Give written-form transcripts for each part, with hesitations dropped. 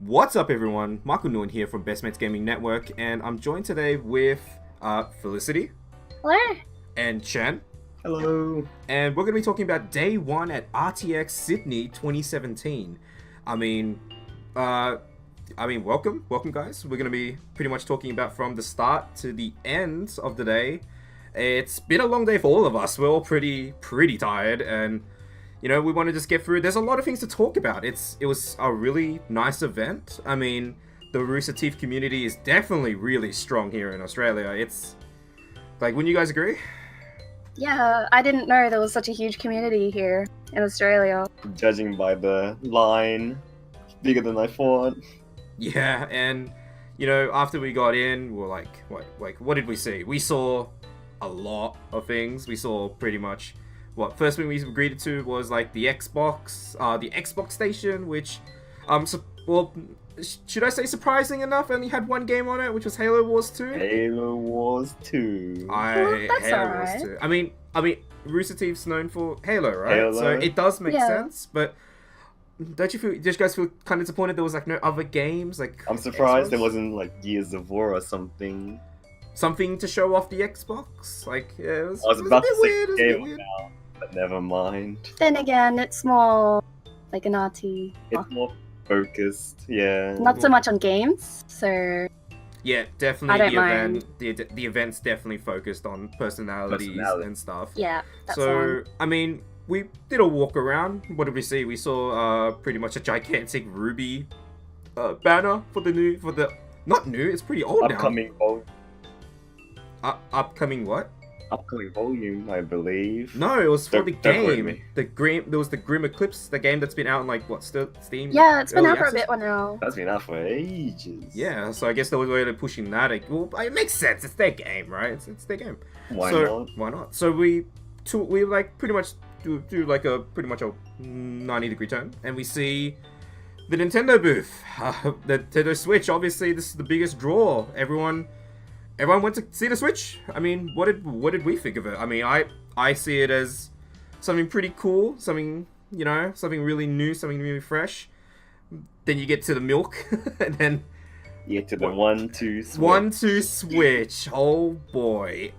What's up, everyone? Michael Nguyen here from Best Mates Gaming Network, and I'm joined today with Felicity. Hello. And Chen. Hello. And we're going to be talking about day one at RTX Sydney 2017. Welcome guys. We're going to be pretty much talking about from the start to the end of the day. It's been a long day for all of us. We're all pretty tired, and we want to just get through. There's a lot of things to talk about. It was a really nice event. I mean, the Rooster Teeth community is definitely really strong here in Australia. It's like, wouldn't you guys agree? Yeah, I didn't know there was such a huge community here in Australia. Judging by the line, bigger than I thought. Yeah, and after we got in, we're like, what did we see? We saw a lot of things. We saw pretty much first thing we agreed to was like the Xbox station, which should I say surprising enough only had one game on it, which was Halo Wars 2. Halo Wars 2. That's alright. Wars 2. I mean Rooster Teeth's known for Halo, right? Halo. So it does make sense, but did you guys feel kind of disappointed there was like no other games? Like, I'm surprised Xbox? there wasn't like Gears of War or something. Something to show off the Xbox? Like, yeah, it was about a bit to weird. say Game now, but never mind. Then again, it's more like an RT. It's more focused, yeah. Not so much on games, so Yeah, definitely. I don't mind. The event's definitely focused on personalities and stuff. yeah, that's So, I mean, we did a walk around. What did we see? We saw pretty much a gigantic Ruby banner for the not new. It's pretty old upcoming now. Upcoming what? Upcoming volume, I believe. No, it was for the Don't quote game. me. There was the Grim Eclipse, the game that's been out on Steam. Yeah, it's been early out for a access? bit now. That's been out for ages. Yeah, so I guess they were really pushing that. Well, it makes sense. It's their game, right? It's their game. Why not? Why not? So we like pretty much do like a pretty much a 90-degree turn, and we see the Nintendo booth, the Nintendo Switch. Obviously, this is the biggest draw. Everyone went to see the Switch. I mean, what did we think of it? I mean, I see it as something pretty cool, something really new, something really fresh. Then you get to the milk, and then Yeah, to the 1-2 switch. 1-2 switch. Oh boy.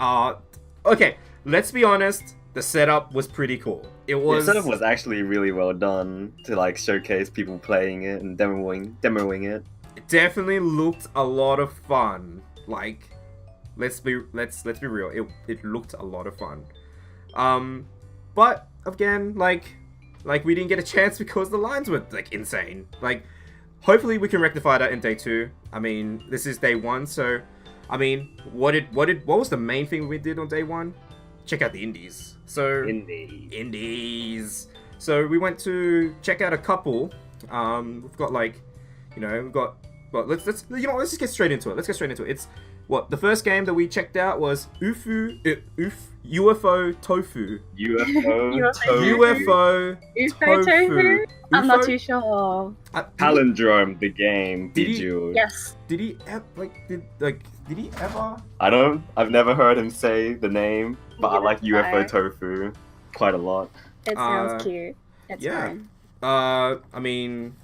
Okay, let's be honest. The setup was pretty cool. The setup was actually really well done to like showcase people playing it and demoing it. It definitely looked a lot of fun. Like, let's be real. It looked a lot of fun. But again, like we didn't get a chance because the lines were like insane. Like, hopefully we can rectify that in day 2. I mean, this is day 1, so I mean, what was the main thing we did on day 1? Check out the indies. So indies. So we went to check out a couple. We've got let's just get straight into it. It's the first game that we checked out was UFO Tofu. UFO Tofu. I'm not too sure. Palindrome, the game. Yes. Did he ever? I've never heard him say the name, but I like UFO Fire. Tofu quite a lot. It sounds cute. It's fine. I mean,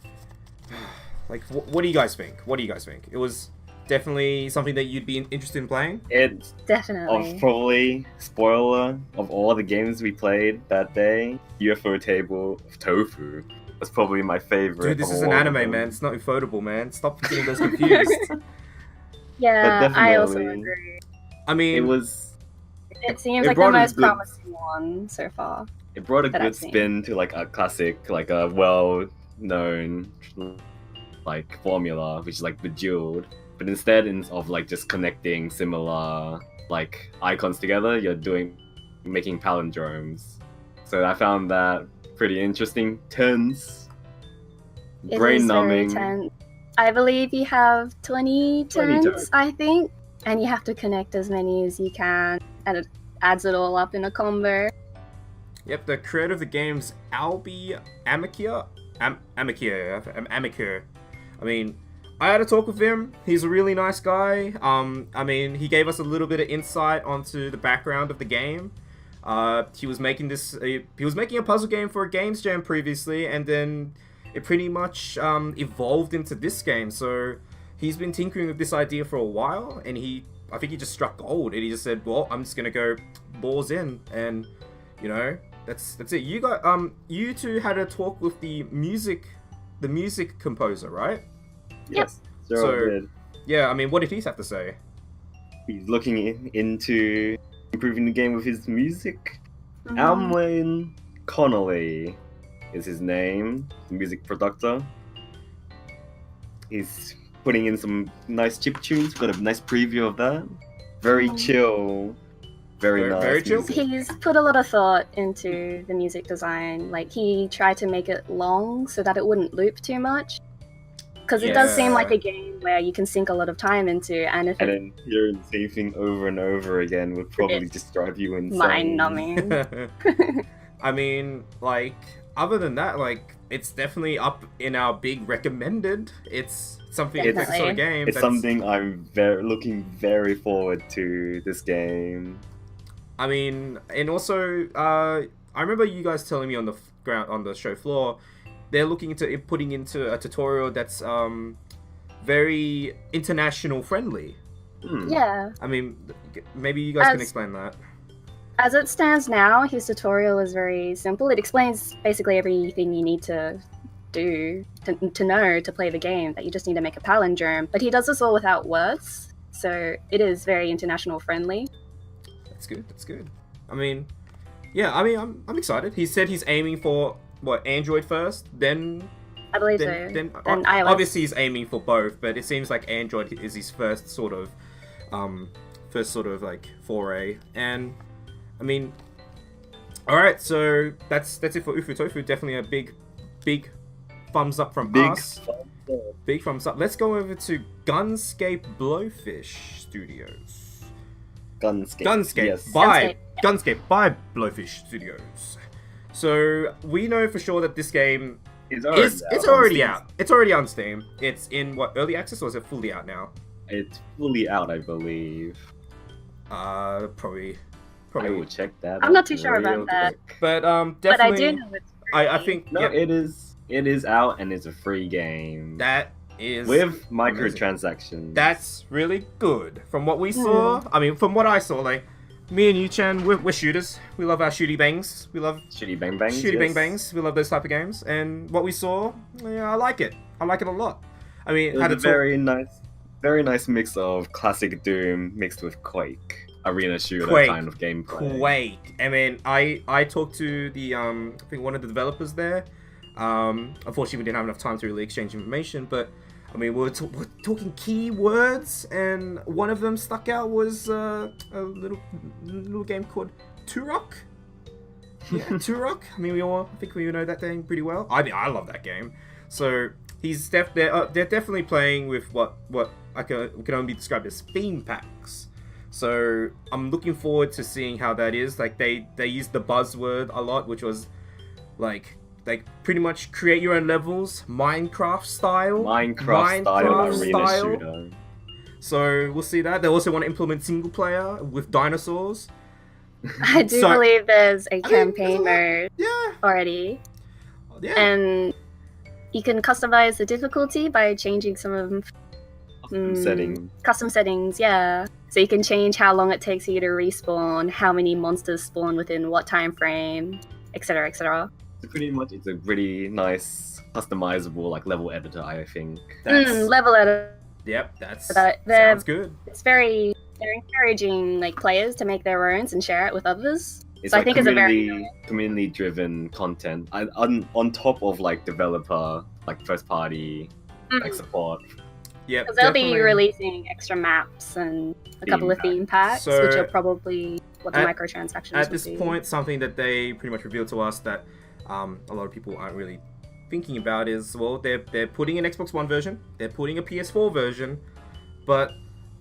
like, what do you guys think? It was definitely something that you'd be interested in playing? It's Definitely. probably, spoiler, of all the games we played that day, UFO Table of Tofu was probably my favorite. Dude, this of is an all of anime, them. man. It's not ufotable, man. Stop getting those confused. Yeah, But I also definitely- agree. I mean, It seems It like the brought a most good- promising one so far. It brought a that good I've seen. spin to like a classic, like a well-known like formula, which is like Bejeweled. But instead of like just connecting similar like icons together, you're making palindromes. So I found that pretty interesting. Tense, It brain is very numbing. tense. I believe you have 20 20 turns, turns. I think. And you have to connect as many as you can. And it adds it all up in a combo. yep, the creator of the game's Albi Amikia. Amikir. I mean, I had a talk with him. He's a really nice guy. I mean, he gave us a little bit of insight onto the background of the game. He was making a puzzle game for a Games Jam previously, and then it pretty much evolved into this game. So he's been tinkering with this idea for a while, and I think he just struck gold, and he just said, well, I'm just gonna go balls in, and you know, that's it. You two had a talk with the music composer, right? Yes, sure So- did. Yeah, I mean, what did he have to say? He's looking into improving the game with his music. Mhm. Alwyn Connolly is his name, the music producer. He's putting in some nice chip tunes. Got a nice preview of that. Very Mhm. chill. Very nice. very chill? music. He's put a lot of thought into the music design. Like, he tried to make it long so that it wouldn't loop too much. Because it does seem Yeah. like a game where you can sink a lot of time into, and if And it's then hearing the same thing over and over again would probably It's just drive you insane. mind-numbing. I mean, like, other than that, like, it's definitely up in our big recommended. It's something, it's a sort of Definitely. game. It's that's- something I'm looking very forward to this game. I mean, and also, I remember you guys telling me on the ground, on the show floor, they're looking into putting into a tutorial that's very international friendly. Hmm. yeah. I mean, maybe you guys can As- explain that. As it stands now, his tutorial is very simple. It explains basically everything you need to do to know to play the game, that you just need to make a palindrome. But he does this all without words, so it is very international friendly. That's good. That's good. I mean, yeah. I mean, I'm excited. He said he's aiming for what, Android first, then I believe then, so. then And iOS. obviously he's aiming for both, but it seems like Android is his first sort of like foray. And I mean, all right, so that's it for Ufu Tofu. Definitely a big thumbs up from Big us. thumbs up. Big thumbs up. Let's go over to Gunscape Blowfish Studios. Gunscape. Yes. by Gunscape by Blowfish Studios. So we know for sure that this game It's it's already out. It's already on Steam. It's in what, early access, or is it fully out now? It's fully out, I believe. Probably. I will check that. I'm out not too sure real about that. quick. But But I definitely. do know it's free. I think No, yeah, it is out and it's a free game that is with microtransactions. That's really good. From what we saw, I mean, from what I saw, like me and you, Chan, we're shooters. We love our shooty bangs. We love Shitty Bang Bangs. shooty bang yes. bangs. We love those type of games. And what we saw, yeah, I like it. I like it a lot. I mean, It had was to a talk. very nice mix of classic Doom mixed with Quake, arena shooter Quake. kind of gameplay. Quake. I mean, I talked to the I think one of the developers there. Unfortunately, we didn't have enough time to really exchange information, but I mean, we're talking keywords, and one of them stuck out was a little game called Turok. Yeah, Turok. I mean, I think we know that game pretty well. I mean, I love that game. So they're definitely playing with what can only be described as theme packs. So I'm looking forward to seeing how that is. Like they used the buzzword a lot, which was like pretty much create your own levels, Minecraft style. Minecraft style arena shooter. So we'll see that. They also want to implement single player with dinosaurs. I do So- believe there's a mean, campaign there's mode Yeah, already, yeah. and you can customize the difficulty by changing some of Setting. custom settings. Yeah, so you can change how long it takes you to respawn, how many monsters spawn within what time frame, etc., etc. So pretty much, it's a really nice customizable like level editor. I think. Level editor. Yep, that's They're- sounds good. It's they're encouraging like players to make their own and share it with others. It's So I like think it's a very community driven content on top of like developer like first party like support. Yep, Because they'll be definitely. releasing extra maps and a couple of theme packs, So, which are probably what the at- microtransactions At would this be. point, something that they pretty much revealed to us that a lot of people aren't really thinking about is, well, they're putting an Xbox One version, they're putting a PS4 version, but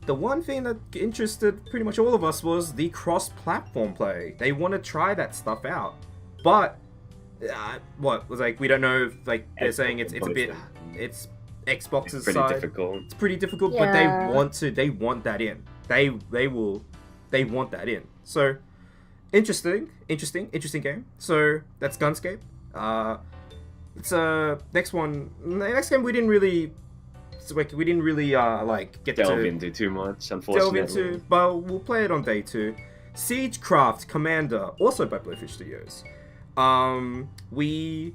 the one thing that interested pretty much all of us was the cross-platform play. They want to try that stuff out, but what was like, we don't know if like they're Xbox saying it's a bit, PlayStation. it's Xbox's It's pretty side. difficult. It's pretty difficult, but they Yeah. want that in. They want that in. So interesting game. So that's Gunscape. it's next one. Next game we didn't really. We didn't really like get delve to into too much, delve unfortunately. into, but we'll play it on day 2. Siegecraft Commander, also by Blowfish Studios. We,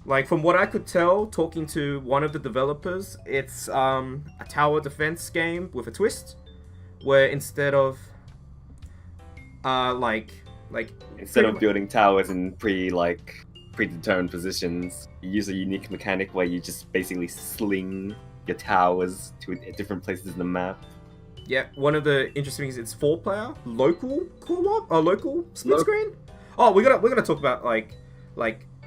like, from what I could tell, talking to one of the developers, it's a tower defense game with a twist, where instead of Instead of building towers in predetermined positions, you use a unique mechanic where you just basically sling your towers to different places in the map. Yeah, one of the interesting things, it's 4-player local co-op or local split screen. Oh, we're gonna talk about like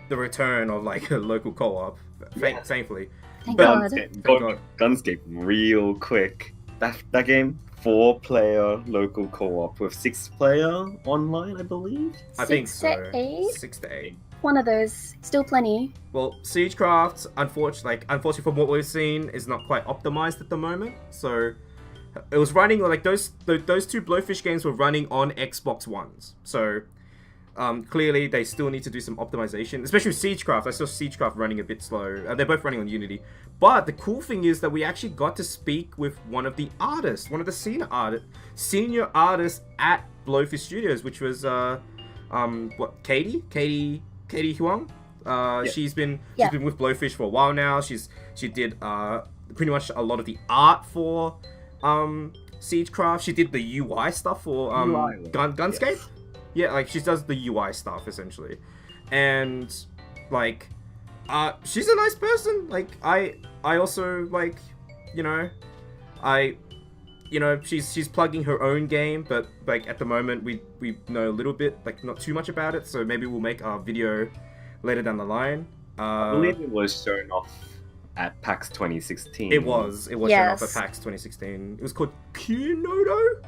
the return of like a local co-op. Thankfully, Thank But- God. Gunscape real quick. That game, 4-player local co-op with 6-player online, I believe. I think 6 so. to 8? 6 to 8. One of those. Still plenty. Well, Siegecraft, unfortunately from what we've seen, is not quite optimized at the moment. So it was running like those 2 Blowfish games were running on Xbox Ones. So clearly they still need to do some optimization, especially with Siegecraft. I saw Siegecraft running a bit slow. They're both running on Unity. But the cool thing is that we actually got to speak with one of the artists, one of the senior artists at Blowfish Studios, which was Katie Huang. She's been with Blowfish for a while now. She did pretty much a lot of the art for Siegecraft. She did the UI stuff for Gunscape. Yes. Yeah, like she does the UI stuff essentially, and like she's a nice person. Like I also like, she's plugging her own game, but like at the moment we know a little bit, like not too much about it, so maybe we'll make our video later down the line. I believe it was shown off at PAX 2016. It was shown off Yes. at PAX 2016. It was called Quinodo?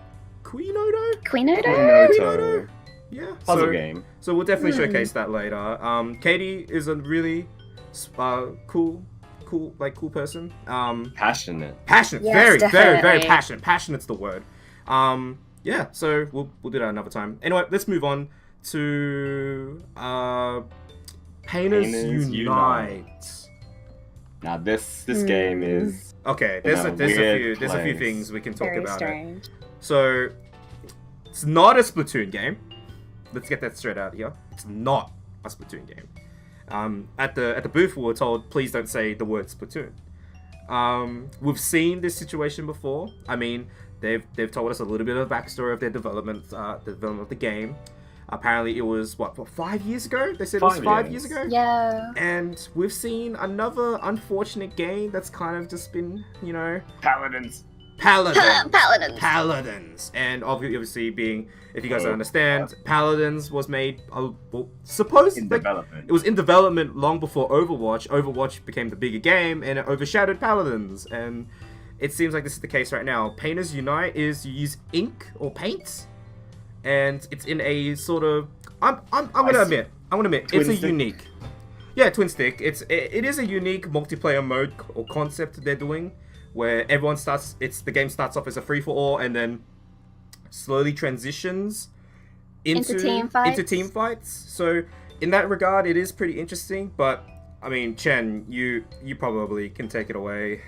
Naruto. Yeah. Puzzle game. So we'll definitely showcase that later. Katie is a really cool person. Passionate. Passionate. Yes, Very definitely. passionate. Passionate's the word. Yeah, so we'll do that another time. Anyway, let's move on to Painters Unite. Now this game is Okay, In there's a a weird few place. things we can talk Very about. strange. So it's not a Splatoon game. Let's get that straight out here. It's not a Splatoon game. At the booth, we were told, please don't say the word Splatoon. We've seen this situation before. I mean, they've told us a little bit of the backstory of their development, the development of the game. Apparently, it was what 5 years ago? They said it was 5 5 years. years ago. Yeah. And we've seen another unfortunate game that's kind of just been, Paladins. Paladins. And obviously being, if you guys don't understand, Paladins was made, In development. it was in development long before Overwatch. Overwatch became the bigger game and it overshadowed Paladins. And it seems like this is the case right now. Painters Unite is you use ink or paints, and it's in a sort of, I'm gonna admit, Twin it's a stick? unique. Yeah, twin stick. It is a unique multiplayer mode or concept they're doing, where everyone starts. The game starts off as a free for all, and then slowly transitions into team fights. So in that regard, it is pretty interesting. But I mean, Chen, you probably can take it away.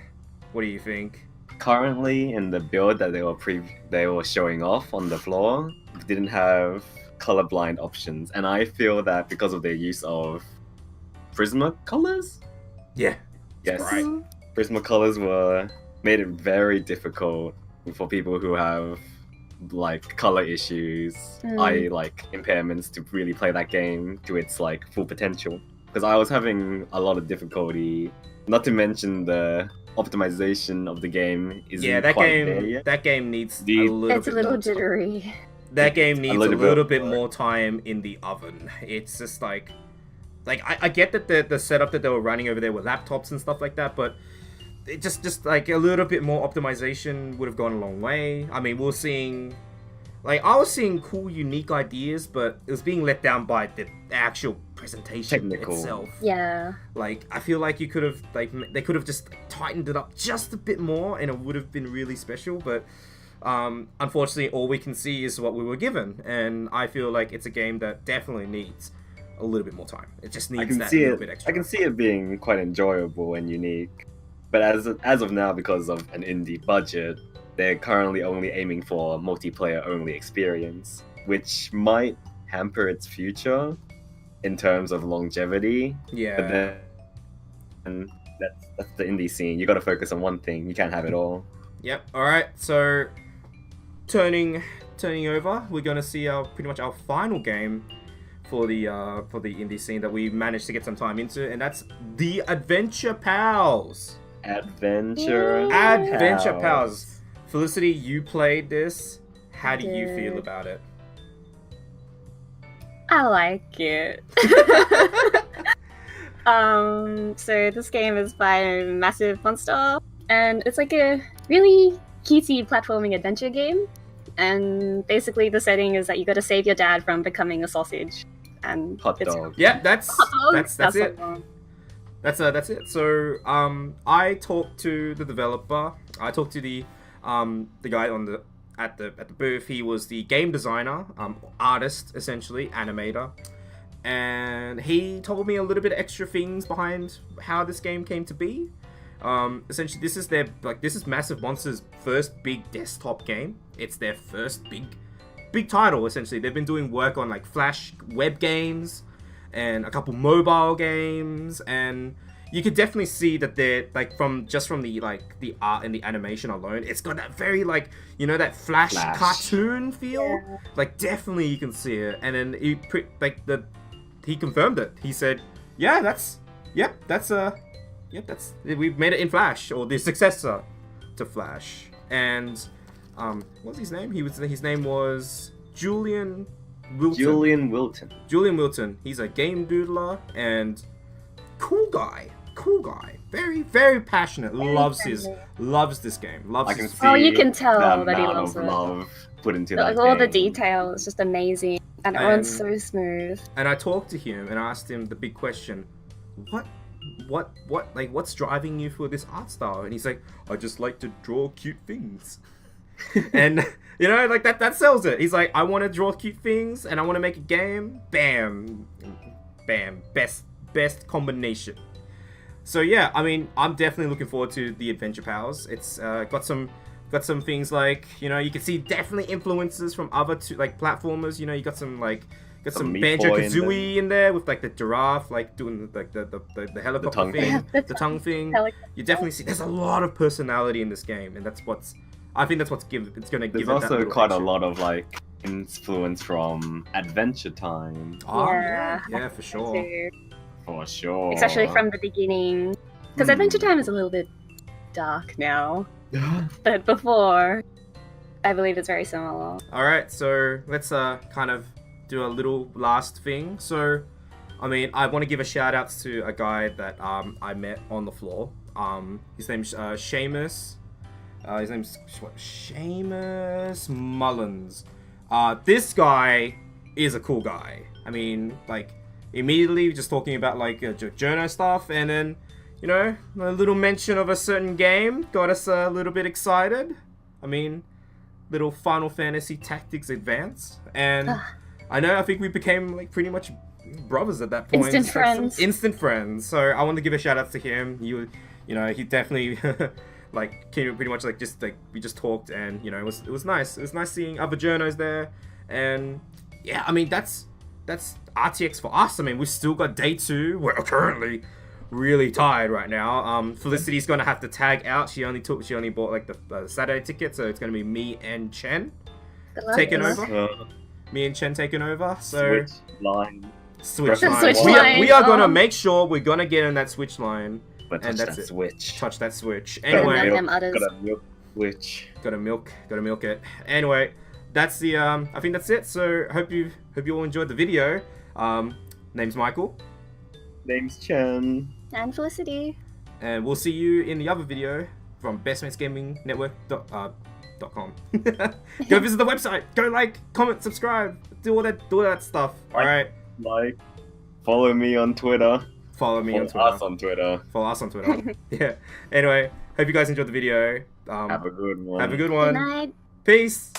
What do you think? Currently, in the build that they were showing off on the floor, didn't have colorblind options, and I feel that because of their use of Prisma colors. Yeah. Yes. Right. Prisma colors made it very difficult for people who have like color issues, impairments, to really play that game to its like full potential. Because I was having a lot of difficulty. Not to mention the optimization of the game isn't That quite there yet. game needs a The- little It's a bit little more time. jittery. That game needs a little little bit bit more time in the oven. It's just like I get that the setup that they were running over there with laptops and stuff like that, but it just like a little bit more optimization would have gone a long way. I mean, I was seeing cool, unique ideas, but it was being let down by the actual presentation Technical. itself. Yeah. Like, I feel like they could have just tightened it up just a bit more, and it would have been really special. But unfortunately, all we can see is what we were given, and I feel like it's a game that definitely needs a little bit more time. It just I needs can that see little it. bit extra. I can see it being quite enjoyable and unique. But as of now, because of an indie budget, they're currently only aiming for a multiplayer-only experience, which might hamper its future in terms of longevity. Yeah. But then, and that's the indie scene. You got to focus on one thing. You can't have it all. Yep. All right. So turning over, we're gonna see pretty much our final game for the indie scene that we managed to get some time into, and that's the Adventure Pals. Adventure Pals. Felicity, you played this. How do you feel about it? I like it. So this game is by Massive Monster, and it's like a really cutesy platforming adventure game. And basically, the setting is that you got to save your dad from becoming a sausage. And Hot it's dog. Yeah, that's That's it. what- That's it. So I talked to the developer. I talked to the guy at the booth. He was the game designer, artist essentially, animator, and he told me a little bit of extra things behind how this game came to be. Essentially, this is Massive Monster's first big desktop game. It's their first big title. Essentially, they've been doing work on like Flash web games and a couple mobile games, and you could definitely see that they're like from the art and the animation alone, it's got that very like, you know, that Flash. Cartoon feel. Yeah. Like definitely you can see it, and then he confirmed it. He said, that's we've made it in Flash, or the successor to Flash. And what's his name? His name was Julian Wilton. Julian Wilton. He's a game doodler and cool guy. Very, very passionate. Loves this game. I can His see Oh, you can tell the that he amount loves of it. love put into Like that all the game. detail is just amazing, and it runs so smooth. And I talked to him and I asked him the big question: what's driving you for this art style? And he's like, I just like to draw cute things. And you know, like that sells it. He's like, I want to draw cute things and I want to make a game. Bam, best combination. So yeah, I mean, I'm definitely looking forward to the Adventure Pals. It's got some things like, you know, you can see definitely influences from other like platformers. You know, you got some Some Meat Banjo Boy Kazooie in there with like the giraffe like doing like the helicopter tongue thing, thing. the tongue thing. Helicopter. You definitely see there's a lot of personality in this game, and it's gonna give There's it that also little quite a extra. lot of like influence from Adventure Time, Oh, Yeah. yeah, for sure. Too. for sure. Especially from the beginning, because Hmm. Adventure Time is a little bit dark now, but before, I believe it's very similar. All right, so let's kind of do a little last thing. So, I mean, I want to give a shout out to a guy that I met on the floor. His name's Seamus. His name's Seamus Mullins. This guy is a cool guy. I mean, like, immediately just talking about like journo stuff, and then, you know, a little mention of a certain game got us a little bit excited. I mean, little Final Fantasy Tactics Advance, and I think we became like pretty much brothers at that point. Instant friends. Instant friends. So I want to give a shout out to him. You know, he definitely like came pretty much like just like we just talked, and you know, it was nice. It was nice seeing other journos there, and yeah, I mean that's RTX for us. I mean, we've still got day 2. We're currently really tired right now. Felicity's gonna have to tag out. She only bought like the Saturday ticket, so it's gonna be me and Chen Good luck, taking good luck. over. Me and Chen taking over. So Switch line, Switch Switch line. line. We are gonna Oh. make sure we're gonna get in that Switch line. but And touch that's that it. switch. Touch that Switch. Gotta Anyway, milk them udders. Gotta milk switch. gotta milk it. Anyway, that's the I think that's it. So hope you all enjoyed the video. Name's Michael, Name's Chen. And Felicity. and we'll see you in the other video from bestmatesgamingnetwork.com. Go visit the website. Go like, comment, subscribe, do all that stuff. All right, Like, follow me on Twitter. follow me on Follow Twitter. us on Twitter. Follow us on Twitter. Yeah. Anyway, hope you guys enjoyed the video. Have a good one. Have a good Good one. night. Peace.